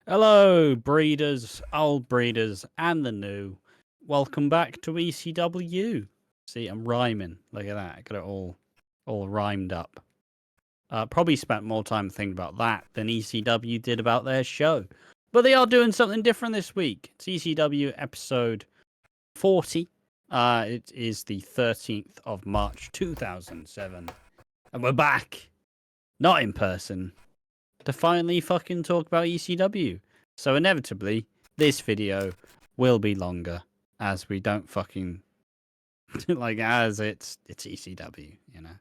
Hello, breeders, old breeders, and the new. Welcome back to ECW. See, I'm rhyming. Look at that. I got it all rhymed up. Probably spent more time thinking about that than ECW did about their show. But they are doing something different this week. It's ECW episode 40. It is the 13th of March 2007. And we're back. Not in person. To finally fucking talk about ECW. So inevitably, this video will be longer as we don't fucking as it's ECW, you know.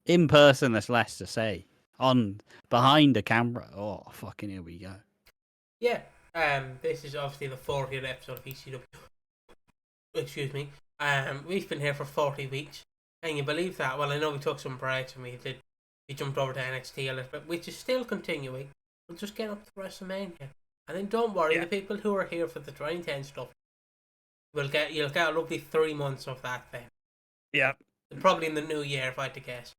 In person, there's less to say. On behind the camera, oh fucking here we go. Yeah, this is obviously the 40th episode of ECW. Excuse me. We've been here for 40 weeks. Can you believe that? Well, I know we took some breaks and we jumped over to NXT a little bit, which is still continuing. We'll just get up to WrestleMania. And then don't worry, the people who are here for the 2010 stuff you'll get a lovely 3 months of that then. Yeah. Probably in the new year, if I had to guess.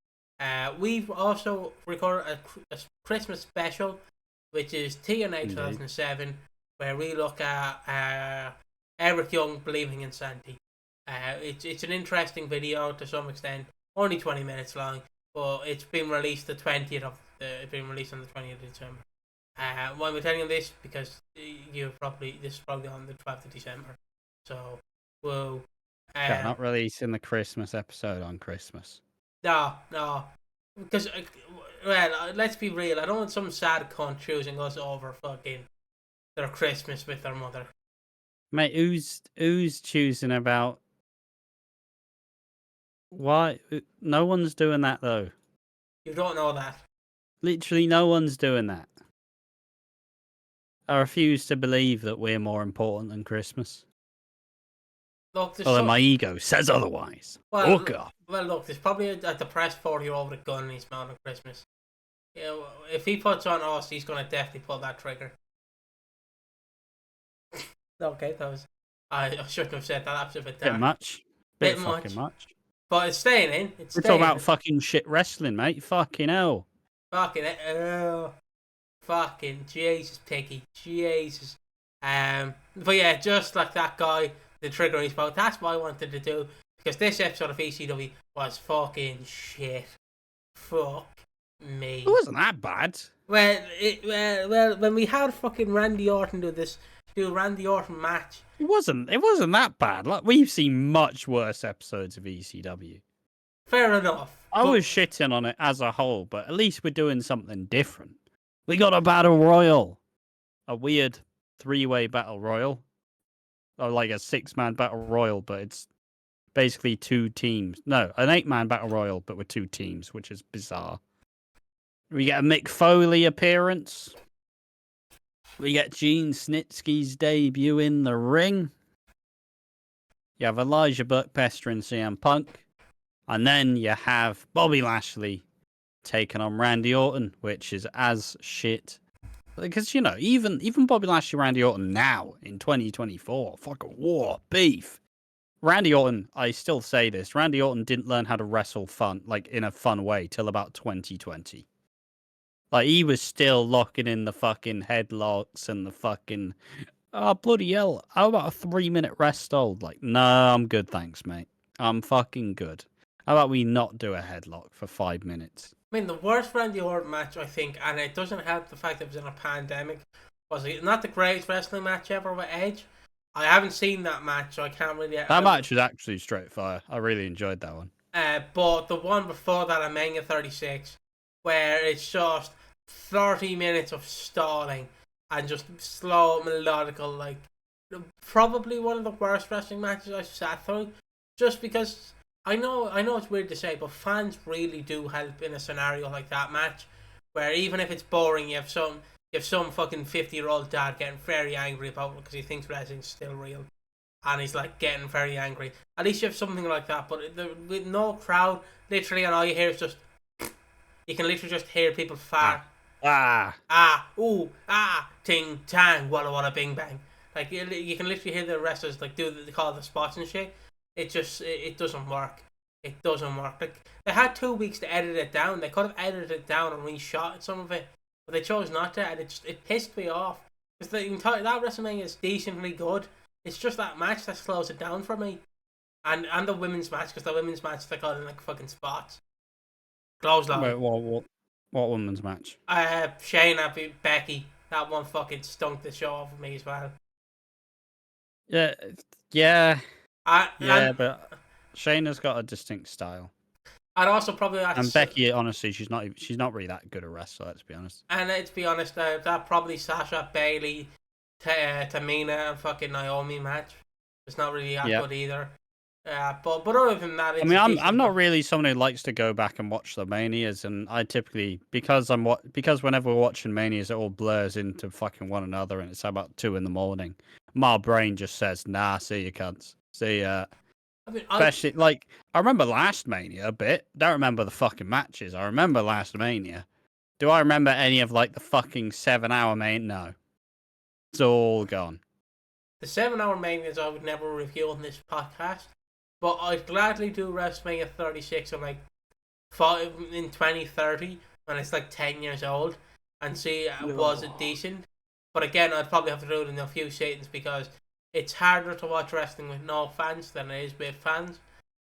We've also recorded a Christmas special, which is TNA 2007, where we look at Eric Young believing in Sandy. It's an interesting video to some extent, only 20 minutes long, but it's been released on the 20th of December. Why am I telling you this? Because this is probably on the 12th of December. So we'll not releasing the Christmas episode on Christmas. No. Because well, let's be real, I don't want some sad cunt choosing us over fucking their Christmas with their mother. Mate, who's choosing about why? No one's doing that though. You don't know that. Literally no one's doing that. I refuse to believe that we're more important than Christmas. Look, Although my ego says otherwise. Well, look, there's probably a depressed 40-year-old with a gun in his mouth on Christmas. You know, if he puts on us, he's going to definitely pull that trigger. Okay, that was... I shouldn't have said that. That was a bit dark. Bit much. Bit fucking much. But it's staying in. We're talking about fucking shit wrestling, mate. Fucking hell. Fucking Jesus, Piggy. Jesus. But yeah, just like that guy, the trigger in his mouth. That's what I wanted to do. Because this episode of ECW was fucking shit. Fuck me. It wasn't that bad. Well, when we had fucking Randy Orton do Randy Orton match. It wasn't that bad. Like, we've seen much worse episodes of ECW. Fair enough. I was shitting on it as a whole, but at least we're doing something different. We got a battle royal. A weird 3-way battle royal. Or like a 6-man battle royal, but it's basically 2 teams. No, an 8-man battle royal, but with 2 teams, which is bizarre. We get a Mick Foley appearance. We get Gene Snitsky's debut in the ring. You have Elijah Burke pestering CM Punk. And then you have Bobby Lashley taking on Randy Orton, which is as shit. Because, you know, even Bobby Lashley, Randy Orton now in 2024, fucking war, beef. Randy Orton, I still say this, Randy Orton didn't learn how to wrestle in a fun way till about 2020. Like, he was still locking in the fucking headlocks and the fucking, oh, bloody hell, how about a 3-minute rest hold? Like, no, I'm good, thanks, mate. I'm fucking good. How about we not do a headlock for 5 minutes? I mean, the worst Randy Orton match, I think, and it doesn't help the fact that it was in a pandemic, was not the greatest wrestling match ever with Edge. I haven't seen that match, so I can't really... That match was actually straight fire. I really enjoyed that one. But the one before that, at Mania 36, where it's just 30 minutes of stalling and just slow, melodical, like, probably one of the worst wrestling matches I've sat through, just because... I know it's weird to say, but fans really do help in a scenario like that match, where even if it's boring, you have some fucking 50-year-old dad getting very angry about it because he thinks wrestling's still real, and he's like getting very angry. At least you have something like that, but with no crowd, literally, and all you hear is just, you can literally just hear people fart. Ting tang, walla walla bing bang. Like you can literally hear the wrestlers like they call the spots and shit. It doesn't work. It doesn't work. Like, they had 2 weeks to edit it down. They could have edited it down and reshot some of it. but they chose not to, and it pissed me off. Because the entire that WrestleMania is decently good. It's just that match that slows it down for me, and the women's match, because the women's match they got in like fucking spots. Clothesline. Wait, what women's match? Shayna beat Becky. That one fucking stunk the show off of me as well. Yeah, yeah, And but Shayna's got a distinct style, I'd also probably and Becky, honestly, she's not really that good a wrestler. Let's be honest. And let's be honest, that probably Sasha, Bailey, Tamina, and fucking Naomi match. It's not really that good either. But other than that, it's I'm not really someone who likes to go back and watch the manias, and I typically because whenever we're watching manias, it all blurs into fucking one another, and it's about 2 a.m. My brain just says, "Nah, see you cunts, see ya." Especially like I remember last Mania a bit. Don't remember the fucking matches. I remember last Mania. Do I remember any of like the fucking 7-hour main? No, it's all gone. The 7-hour manias I would never review on this podcast. But I'd gladly do WrestleMania 36 in like 2030 when it's like 10 years old and see was it decent. But again, I'd probably have to do it in a few settings because it's harder to watch wrestling with no fans than it is with fans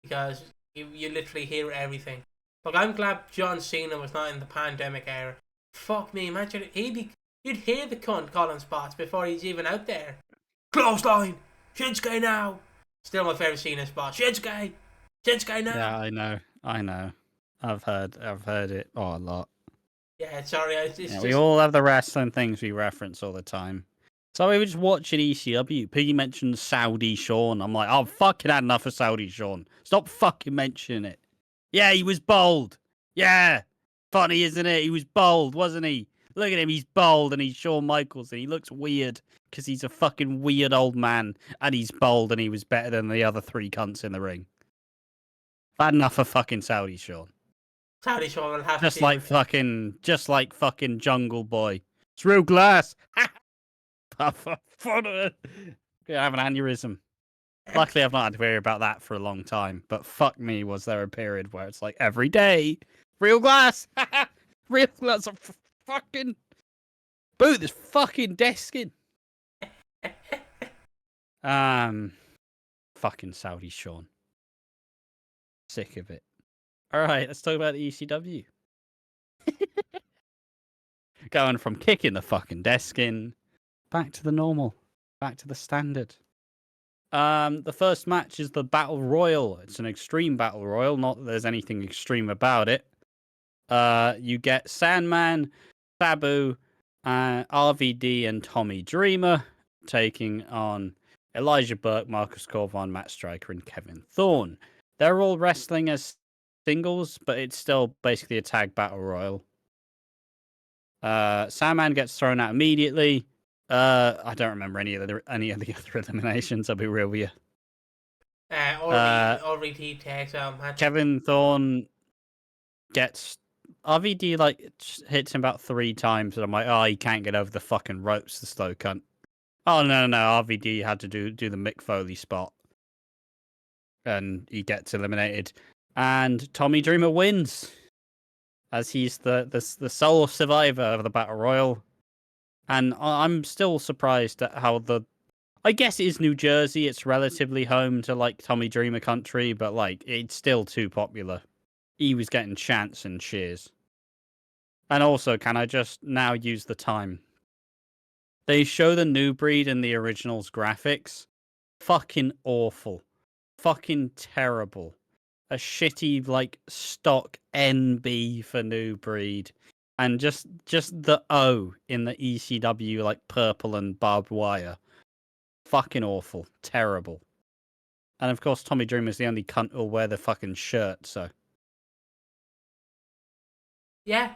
because you literally hear everything. Like I'm glad John Cena was not in the pandemic era. Fuck me, imagine you'd hear the cunt calling spots before he's even out there. Clothesline, Shinsuke now. Still my favourite Cena spot. Shinsuke now. Yeah, I know. I've heard it a lot. Yeah, sorry. We all have the wrestling things we reference all the time. So we were just watching ECW. Piggy mentioned Saudi Sean. I'm like, I've fucking had enough of Saudi Sean. Stop fucking mentioning it. Yeah, he was bold. Yeah. Funny, isn't it? He was bold, wasn't he? Look at him. He's bold and he's Shawn Michaels and he looks weird because he's a fucking weird old man and he's bold and he was better than the other 3 cunts in the ring. I've had enough of fucking Saudi Sean. Saudi Sean will have just like fucking Jungle Boy. It's real glass. I have an aneurysm. Luckily, I've not had to worry about that for a long time. But fuck me, was there a period where it's like every day, real glass, real glass of fucking boot this fucking desk in. Fucking Saudi Sean. Sick of it. All right, let's talk about the ECW. Going from kicking the fucking desk in back to the normal, back to the standard. The first match is the Battle Royal. It's an extreme Battle Royal. Not that there's anything extreme about it. You get Sandman, Sabu, RVD, and Tommy Dreamer taking on Elijah Burke, Marcus Corvon, Matt Striker, and Kevin Thorne. They're all wrestling as singles, but it's still basically a tag Battle Royal. Sandman gets thrown out immediately. I don't remember any of the other eliminations. I'll be real with you. RVD takes out Matt. Kevin Thorne gets RVD hits him about 3 times, and I'm like, oh, he can't get over the fucking ropes, the slow cunt. Oh no, RVD had to do the Mick Foley spot, and he gets eliminated. And Tommy Dreamer wins, as he's the sole survivor of the Battle Royal. And I'm still surprised at how I guess it is New Jersey. It's relatively home to like Tommy Dreamer country, but like it's still too popular. He was getting chants and cheers. And also, can I just now use the time? They show the new breed in the originals graphics. Fucking awful. Fucking terrible. A shitty like stock NB for new breed. And just the O in the ECW, like purple and barbed wire. Fucking awful. Terrible. And of course, Tommy Dreamer's the only cunt who'll wear the fucking shirt, so. Yeah,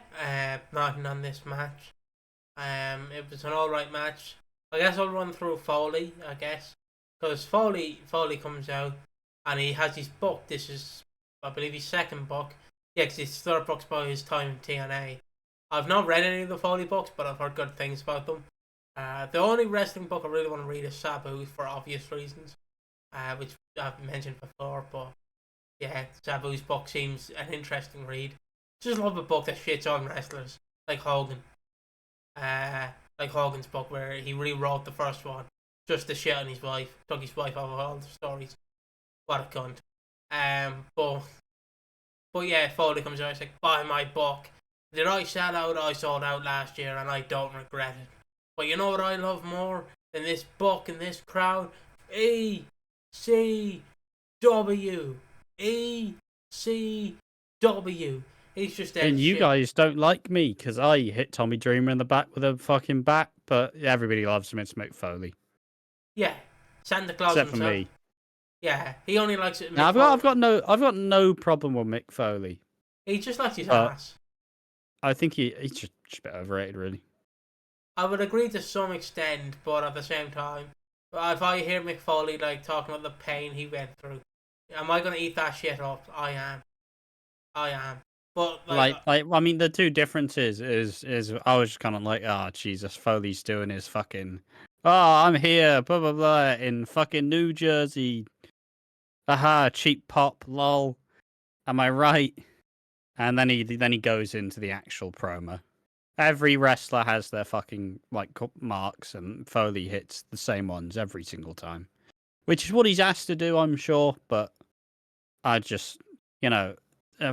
nothing on this match. It was an alright match. I guess I'll run through Foley, I guess. Because Foley comes out and he has his book. This is, I believe, his second book. Yeah, because his third book's by his time in TNA. I've not read any of the Foley books, but I've heard good things about them. The only wrestling book I really want to read is Sabu for obvious reasons, which I've mentioned before. But yeah, Sabu's book seems an interesting read. Just love a book that shits on wrestlers like Hogan. like Hogan's book, where he rewrote the first one just to shit on his wife, took his wife out of all the stories. What a cunt. But yeah, Foley comes out, he's like, buy my book. Did I sell out? I sold out last year, and I don't regret it. But you know what I love more than this book and this crowd? ECW. ECW. He's just there. And you guys don't like me because I hit Tommy Dreamer in the back with a fucking bat, but everybody loves him. It's Mick Foley. Yeah, Santa Claus Except himself. for me. Yeah, he only likes it. Now, I've got no problem with Mick Foley. He just likes his ass. I think he's just a bit overrated, really. I would agree to some extent, but at the same time, if I hear Mick Foley like talking about the pain he went through, am I gonna eat that shit up? I am. But I mean, the two differences is I was kind of like, oh Jesus, Foley's doing his fucking, oh, I'm here, blah blah blah, in fucking New Jersey. Aha, cheap pop, lol. Am I right? And then he goes into the actual promo. Every wrestler has their fucking like marks, and Foley hits the same ones every single time, which is what he's asked to do, I'm sure. But I just,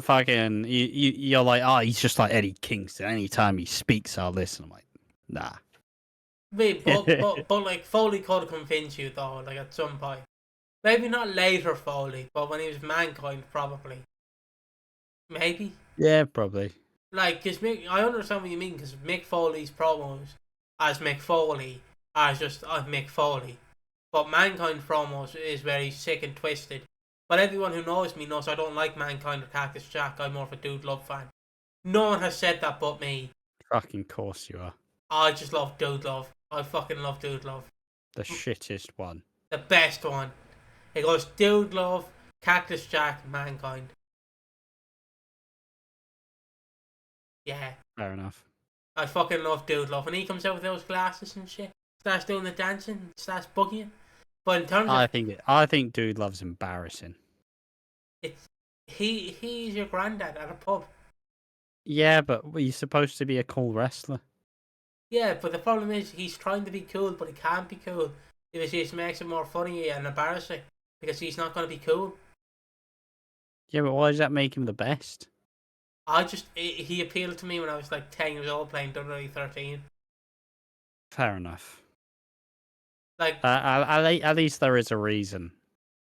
fucking, you're like, oh, he's just like Eddie Kingston. Anytime he speaks, I'll listen. I'm like, nah. but like Foley could convince you though, like at some point. Maybe not later Foley, but when he was Mankind, probably. Maybe. Yeah, probably. Like, cause I understand what you mean, because Mick Foley's promos as Mick Foley are just Mick Foley. But Mankind promos is very sick and twisted. But everyone who knows me knows I don't like Mankind or Cactus Jack. I'm more of a Dude Love fan. No one has said that but me. Fucking course you are. I just love Dude Love. I fucking love Dude Love. The shittest one. The best one. It goes Dude Love, Cactus Jack, Mankind. Yeah. Fair enough. I fucking love Dude Love. When he comes out with those glasses and shit, starts doing the dancing, starts bugging. But in terms of... I think Dude Love's embarrassing. He's your granddad at a pub. Yeah, but he's supposed to be a cool wrestler. Yeah, but the problem is he's trying to be cool, but he can't be cool. Because he just makes it more funny and embarrassing. Because he's not going to be cool. Yeah, but why does that make him the best? He appealed to me when I was like 10 years old playing WWE 13. Fair enough. Like, at least there is a reason.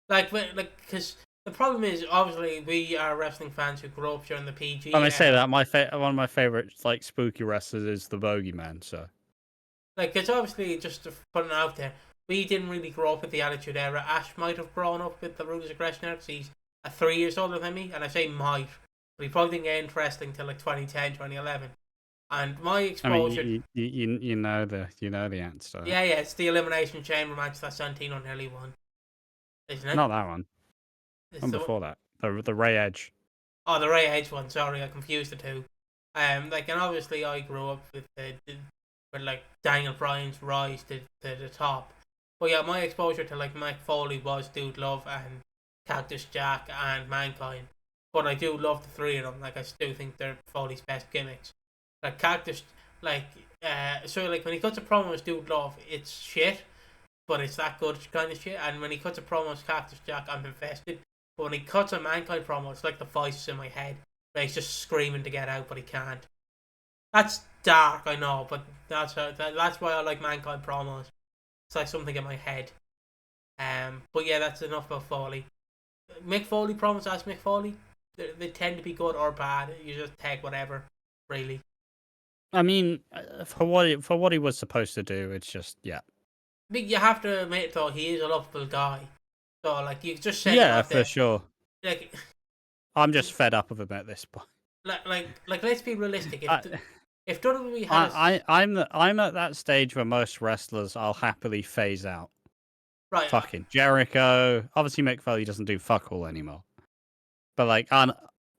Because the problem is, obviously, we are wrestling fans who grew up during the PG. When I say that, one of my favorite like spooky wrestlers is the Bogeyman. So, like, it's obviously just putting it out there. We didn't really grow up with the Attitude Era. Ash might have grown up with the Ruthless Aggression Era because he's 3 years older than me, and I say might, but he probably didn't get into wrestling until like 2010, 2011. And my exposure, I mean, you know the answer. Yeah, it's the Elimination Chamber match that Santino nearly won, isn't it? Not that one. It's One before that, the Ray Edge. Oh, the Ray Edge one. Sorry, I confused the two. And obviously I grew up with like Daniel Bryan's rise to the top. But yeah, my exposure to like Mick Foley was Dude Love and Cactus Jack and Mankind. But I do love the three of them. Like, I still think they're Foley's best gimmicks. Like Cactus, so like when he cuts a promo as Dude Love, it's shit, but it's that good kind of shit. And when he cuts a promo as Cactus Jack, I'm invested. But when he cuts a Mankind promo, it's like the voices in my head. Where he's just screaming to get out, but he can't. That's dark, I know, but that's why I like Mankind promos. It's like something in my head. But yeah, that's enough about Foley. Mick Foley promos as Mick Foley, they tend to be good or bad. You just take whatever, really. I mean, for what he was supposed to do, it's just yeah. But you have to admit though, he is a lovable guy. So like you just said, yeah, for sure. Like, I'm just fed up of him at this point. Like let's be realistic. If WWE has, I'm at that stage where most wrestlers I'll happily phase out. Right. Fucking Jericho. Obviously, Mick Foley doesn't do fuck all anymore. But like, I'm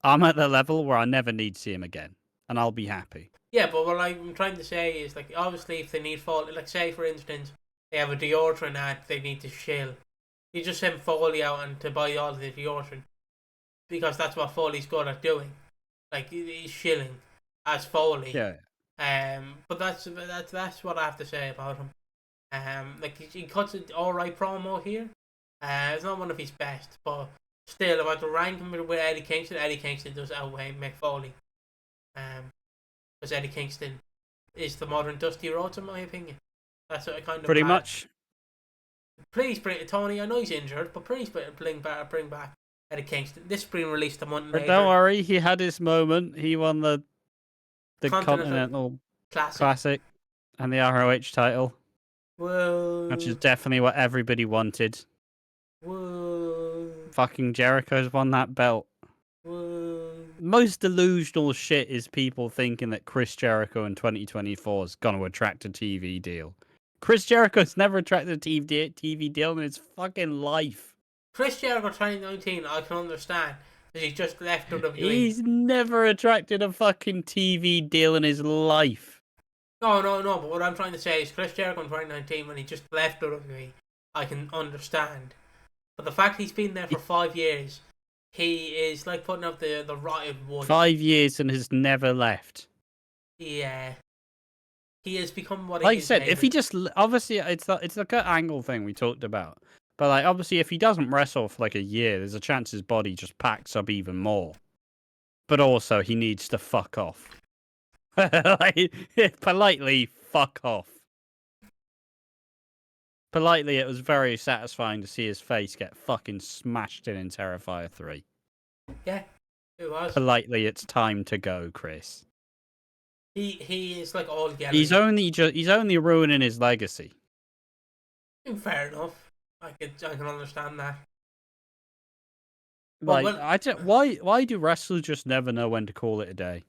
at the level where I never need to see him again, and I'll be happy. Yeah, but what I'm trying to say is, like, obviously, if they need Foley, like, say for instance, they have a deodorant ad they need to shill, you just send Foley out and to buy all the deodorant because that's what Foley's good at doing. Like, he's shilling as Foley. Yeah. But that's what I have to say about him. Like he cuts an alright promo here. It's not one of his best, but still, if I had to rank him with Eddie Kingston does outweigh Mick Foley. Because Eddie Kingston is the modern Dusty Rhodes, in my opinion. That's what I kind of Pretty much. Please bring Tony. I know he's injured, but please bring back Eddie Kingston. This is being released a month later. But don't worry, he had his moment. He won the Continental Classic and the ROH title. Whoa. Which is definitely what everybody wanted. Whoa. Fucking Jericho's won that belt. Whoa. Most delusional shit is people thinking that Chris Jericho in 2024 is going to attract a TV deal. Chris Jericho's never attracted a TV deal in his fucking life. Chris Jericho 2019, I can understand. Because he just left WWE. He's never attracted a fucking TV deal in his life. No, but what I'm trying to say is Chris Jericho in 2019, when he just left WWE, I can understand. But the fact he's been there for 5 years, he is like putting up the rotted wood. 5 years and has never left. Yeah. He has become what he is. Like I said, if he just... Obviously, it's like an angle thing we talked about. But like, obviously, if he doesn't wrestle for like a year, there's a chance his body just packs up even more. But also, he needs to fuck off. Like, politely, fuck off. Politely, it was very satisfying to see his face get fucking smashed in Terrifier 3. Yeah, it was. Politely, it's time to go, Chris. He is like all yelling. He's only ruining his legacy. Fair enough. I can understand that. Like, why do wrestlers just never know when to call it a day?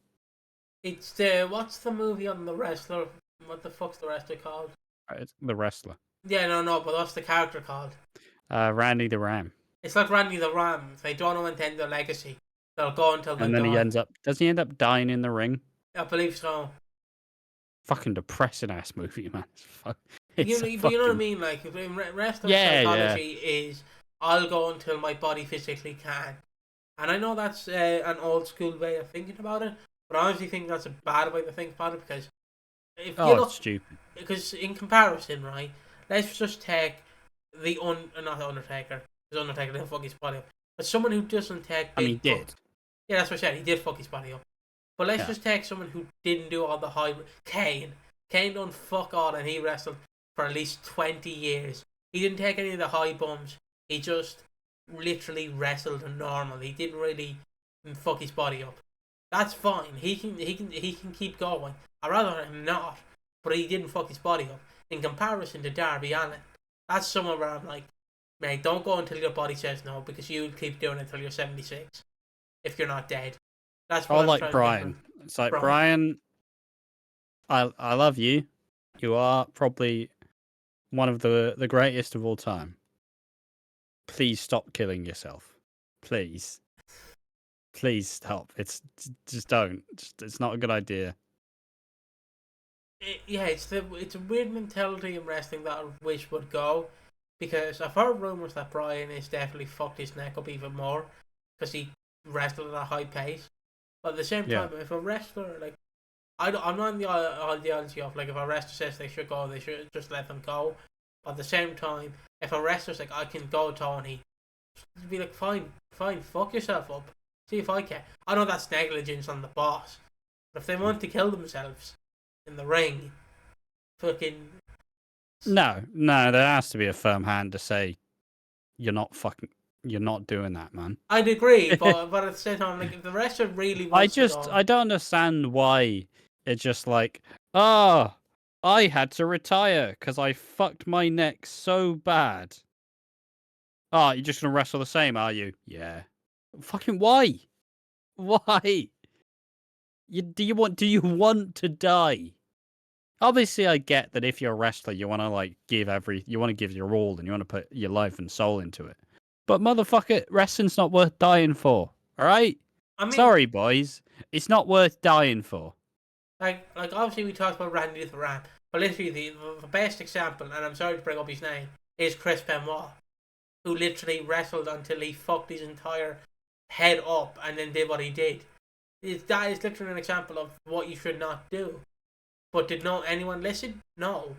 It's what's the movie on the wrestler? What the fuck's the wrestler called? It's The Wrestler. Yeah, no, but what's the character called? Randy the Ram. It's like Randy the Ram. If they don't know when to end their legacy, they'll go until they die. And then does he end up dying in the ring? I believe so. Fucking depressing ass movie, man. But you know what I mean? Like, wrestling psychology is, I'll go until my body physically can. And I know that's an old school way of thinking about it, but I honestly think that's a bad way to think about it, because if you look, it's stupid. Because in comparison, right, let's just take not the Undertaker, because Undertaker didn't fuck his body up, but someone who doesn't take he did. Yeah, that's what I said, he did fuck his body up. But let's just take someone who didn't do all the high... Kane done fuck all, and he wrestled for at least 20 years. He didn't take any of the high bumps. He just literally wrestled normal. He didn't really fuck his body up. That's fine. He can keep going. I'd rather him not, but he didn't fuck his body up. In comparison to Darby Allin, that's someone where I'm like, mate, don't go until your body says no, because you'll keep doing it until you're 76 if you're not dead. That's what like Brian. It's like, Brian, I love you. You are probably one of the greatest of all time. Please stop killing yourself. Please stop. Just don't. It's not a good idea. It's a weird mentality in wrestling that I wish would go, because I've heard rumors that Brian has definitely fucked his neck up even more because he wrestled at a high pace. But at the same time, if a wrestler, like, I'm not in the ideology of, like, if a wrestler says they should go, they should just let them go. But at the same time, if a wrestler's like, I can go, Tony, just be like, fine, fuck yourself up. See if I can. I know that's negligence on the boss, but if they want to kill themselves in the ring, fucking... No, there has to be a firm hand to say, you're not doing that, man. I'd agree, but at the same time, like, if the wrestler really wants to go... I don't understand why it's just like, I had to retire because I fucked my neck so bad. You're just gonna wrestle the same, are you? Yeah. Fucking why? Why? Do you want to die? Obviously, I get that if you're a wrestler, you want to give your all, and you want to put your life and soul into it. But motherfucker, wrestling's not worth dying for. All right? I mean, sorry, boys, it's not worth dying for. Like obviously we talked about Randy the Ram, but literally the best example, and I'm sorry to bring up his name, is Chris Benoit, who literally wrestled until he fucked his entire head up and then did what he did. That is literally an example of what you should not do. But did anyone listen? No.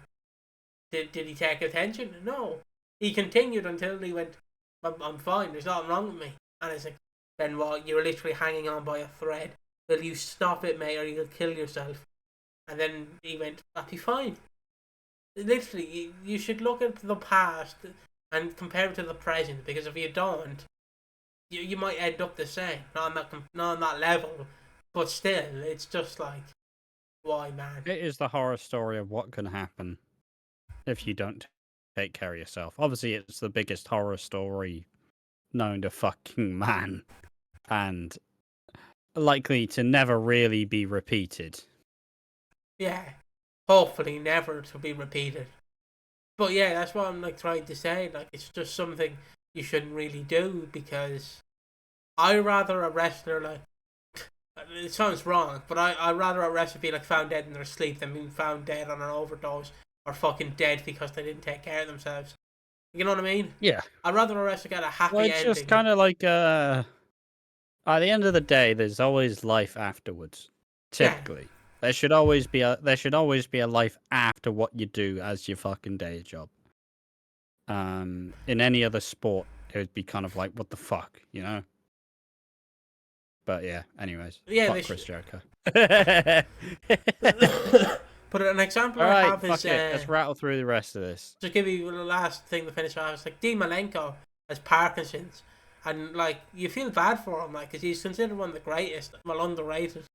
Did he take attention? No. He continued until he went, I'm fine, there's nothing wrong with me. And it's like, then what? You're literally hanging on by a thread. Will you stop it, mate, or you'll kill yourself? And then he went, I'll be fine. Literally, you should look at the past and compare it to the present, because if you don't, you might end up the same. Not on that level, but still, it's just like, why, man? It is the horror story of what can happen if you don't take care of yourself. Obviously, it's the biggest horror story known to fucking man, and likely to never really be repeated. Yeah, hopefully never to be repeated. But yeah, that's what I'm like trying to say. Like, it's just something you shouldn't really do, because I rather a wrestler, like, it sounds wrong, but I rather a wrestler be like found dead in their sleep than being found dead on an overdose or fucking dead because they didn't take care of themselves. You know what I mean? Yeah. I'd rather a wrestler get a happy Well, it's ending. just kind of like at the end of the day, there's always life afterwards. Typically, Yeah. there should always be a life after what you do as your fucking day job. In any other sport, it would be kind of like, what the fuck, you know? But yeah, anyways, Yeah, fuck Chris Jericho. But an example All I right, have fuck is it. Let's rattle through the rest of this. to give you the last thing to finish off. It's like Dean Malenko has Parkinson's, and like you feel bad for him, like, because he's considered one of the greatest, well, underrated.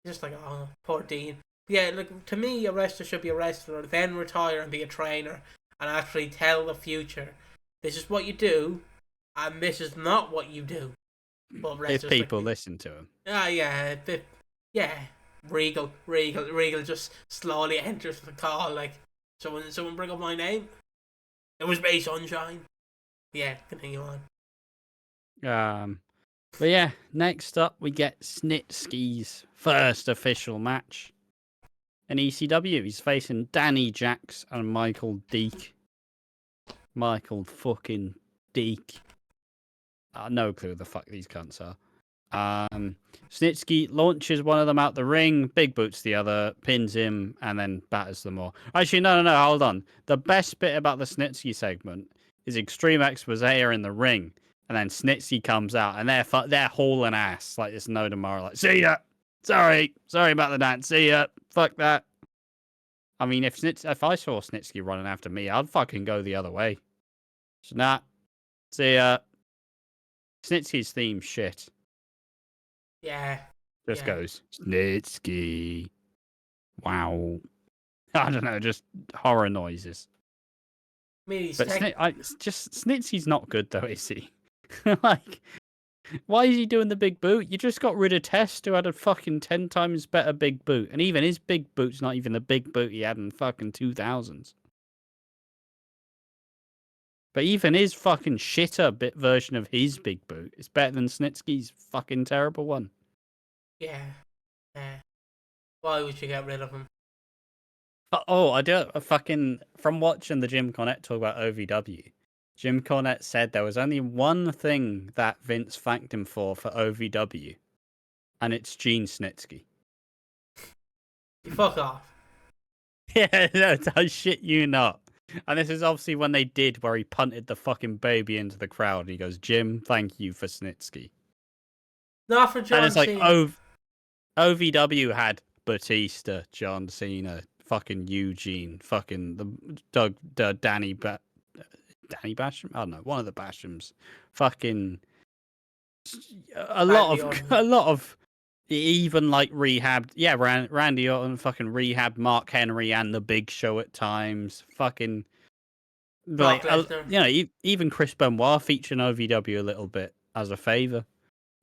Just like, oh, poor Dean. Yeah, like, to me, a wrestler should be a wrestler, then retire and be a trainer, and actually tell the future, this is what you do, and this is not what you do. But If people listen to him. Yeah. Regal just slowly enters the call, like, someone bring up my name. It was me, Sunshine. Yeah, continue on. But yeah, next up we get Snitsky's first official match in ECW. He's facing Danny Jax and Michael Deek. Michael fucking Deek. No clue who the fuck these cunts are. Snitsky launches one of them out the ring, big boots the other, pins him, and then batters them all. Actually, no, hold on. The best bit about the Snitsky segment is extreme expose in the ring, and then Snitsky comes out, and they're hauling ass like it's no tomorrow. Like, see ya. Sorry about the dance. See ya. Fuck that. I mean, if I saw Snitsky running after me, I'd fucking go the other way. So nah. See ya. Snitsky's theme shit. Yeah. Just goes, Snitsky. Wow. I don't know, just horror noises. But Snitsky's not good, though, is he? Like, why is he doing the big boot? You just got rid of Test, who had a fucking 10 times better big boot. And even his big boot's not even the big boot he had in fucking 2000s. But even his fucking shitter bit version of his big boot is better than Snitsky's fucking terrible one. Yeah. Why would you get rid of him? Oh, I do. From watching the Jim Cornette talk about OVW, Jim Cornette said there was only one thing that Vince thanked him for OVW, and it's Gene Snitsky. Fuck off. Yeah, no, I shit you not. And this is obviously when they did where he punted the fucking baby into the crowd. And he goes, Jim, thank you for Snitsky. Not for John Cena. And it's like, OVW had Batista, John Cena, fucking Eugene, fucking Danny Basham? I don't know, one of the Bashams. Fucking a lot of even like rehabbed. Yeah, Randy Orton fucking rehabbed Mark Henry and the Big Show at times. Fucking like even Chris Benoit featured in OVW a little bit as a favor.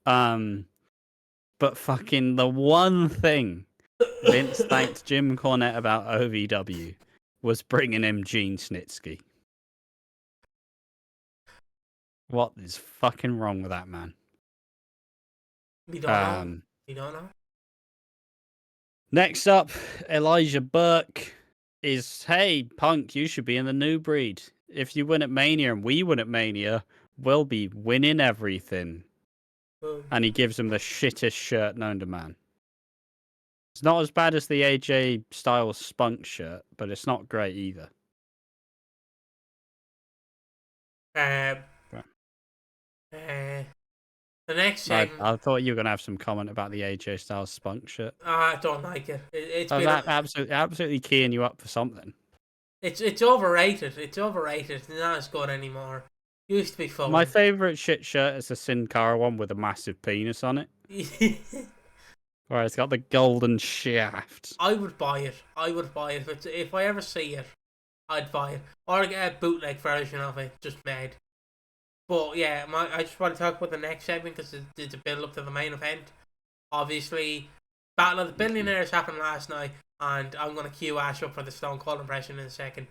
But fucking the one thing Vince thanked Jim Cornette about OVW was bringing him Gene Snitsky. What is fucking wrong with that man? We don't know. Next up, Elijah Burke is, hey, Punk, you should be in the New Breed. If you win at Mania and we win at Mania, we'll be winning everything. And he gives him the shittest shirt known to man. It's not as bad as the AJ Styles Spunk shirt, but it's not great either. The next segment. I thought you were gonna have some comment about the AJ Styles Spunk shirt. I don't like it. It's I was been absolutely keying you up for something. It's overrated. It's overrated. It's not as good anymore. Used to be fun. My favorite shit shirt is the Sin Cara one with a massive penis on it. Where it's got the golden shaft. I would buy it. I would buy it if I ever see it. I'd buy it, or get a bootleg version of it just made. But yeah, I just want to talk about the next segment because it's a build up to the main event. Obviously, Battle of the Billionaires happened last night, and I'm gonna cue Ash up for the Stone Cold impression in a second.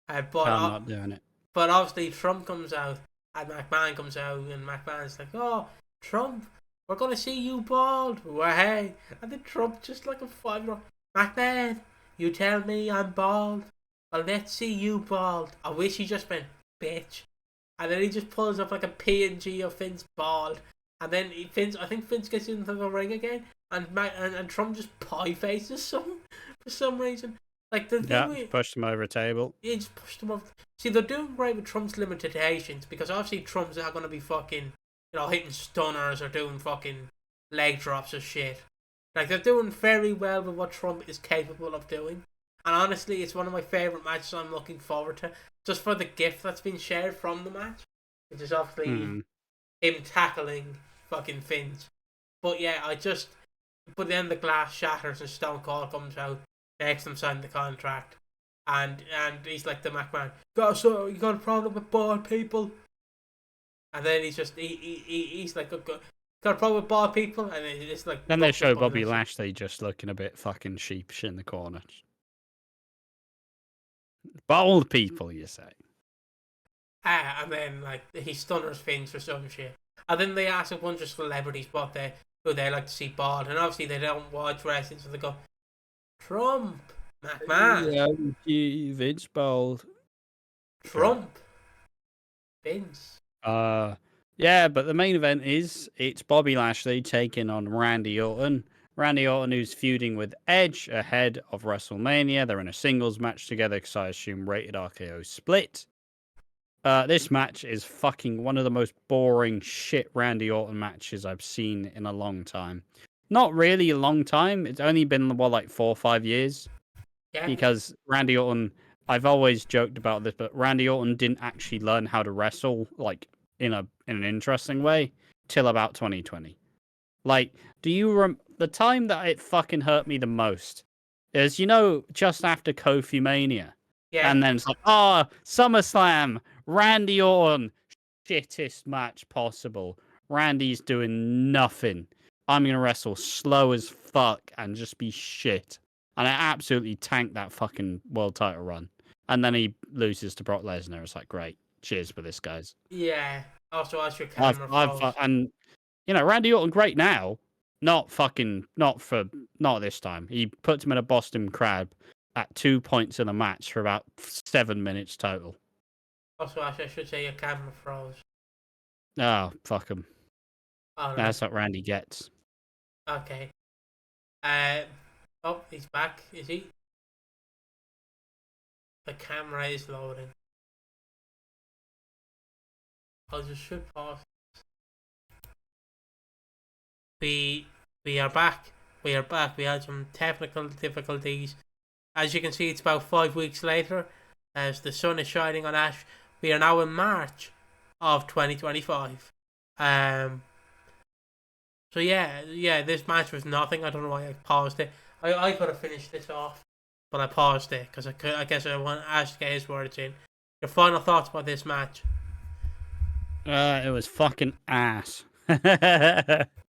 But I'm not doing it. But obviously, Trump comes out, and McMahon comes out, and McMahon's like, "Oh, Trump, we're gonna see you bald." Well, hey, and then Trump just like a 5-year-old, McMahon, you tell me I'm bald. Well, let's see you bald. I wish he just went, bitch. And then he just pulls up like a PNG of Finn's bald. And then I think Vince gets into the ring again. And Trump just pie faces for some reason. Like pushed him over a table. Yeah, just pushed him off. See, they're doing great with Trump's limitations because obviously Trump's not going to be fucking, hitting stunners or doing fucking leg drops or shit. Like, they're doing very well with what Trump is capable of doing. And honestly, it's one of my favourite matches I'm looking forward to. Just for the gift that's been shared from the match. Which is obviously him tackling fucking Finns. But yeah, but then the glass shatters and Stone Cold comes out, makes them sign the contract. And he's like the McMahon, you got a problem with bald people? And then he's just, he's like, got a problem with bald people? And then it's like... Then they show Bobby Lashley just looking a bit fucking sheepish in the corner. Bald people, you say? And then like he stunners Finns for some shit. And then they ask a bunch of celebrities who they like to see bald, and obviously they don't watch wrestling, so they go, Trump, McMahon, yeah, Vince bald, Trump, Vince. Yeah, but the main event it's Bobby Lashley taking on Randy Orton. Randy Orton, who's feuding with Edge ahead of WrestleMania. They're in a singles match together because I assume rated RKO split. This match is fucking one of the most boring shit Randy Orton matches I've seen in a long time. Not really a long time. It's only been, 4 or 5 years? Yeah. Because Randy Orton, I've always joked about this, but Randy Orton didn't actually learn how to wrestle, in an interesting way, till about 2020. Do you the time that it fucking hurt me the most is, just after Kofi Mania. Yeah. And then it's like, SummerSlam, Randy Orton, shittest match possible. Randy's doing nothing. I'm going to wrestle slow as fuck and just be shit. And I absolutely tanked that fucking world title run. And then he loses to Brock Lesnar. It's like, great. Cheers for this, guys. Yeah. Also, as your camera and, Randy Orton, great now. Not this time. He puts him in a Boston Crab at 2 points in the match for about 7 minutes total. Also, I should say your camera froze. Oh, fuck him. Oh, that's what Randy gets. Okay. He's back, is he? The camera is loading. I just should pause. We are back. We are back. We had some technical difficulties. As you can see, it's about 5 weeks later. As the sun is shining on Ash. We are now in March of 2025. So yeah, this match was nothing. I don't know why I paused it. I could have finished this off, but I paused it because I guess I want Ash to get his words in. Your final thoughts about this match? It was fucking ass.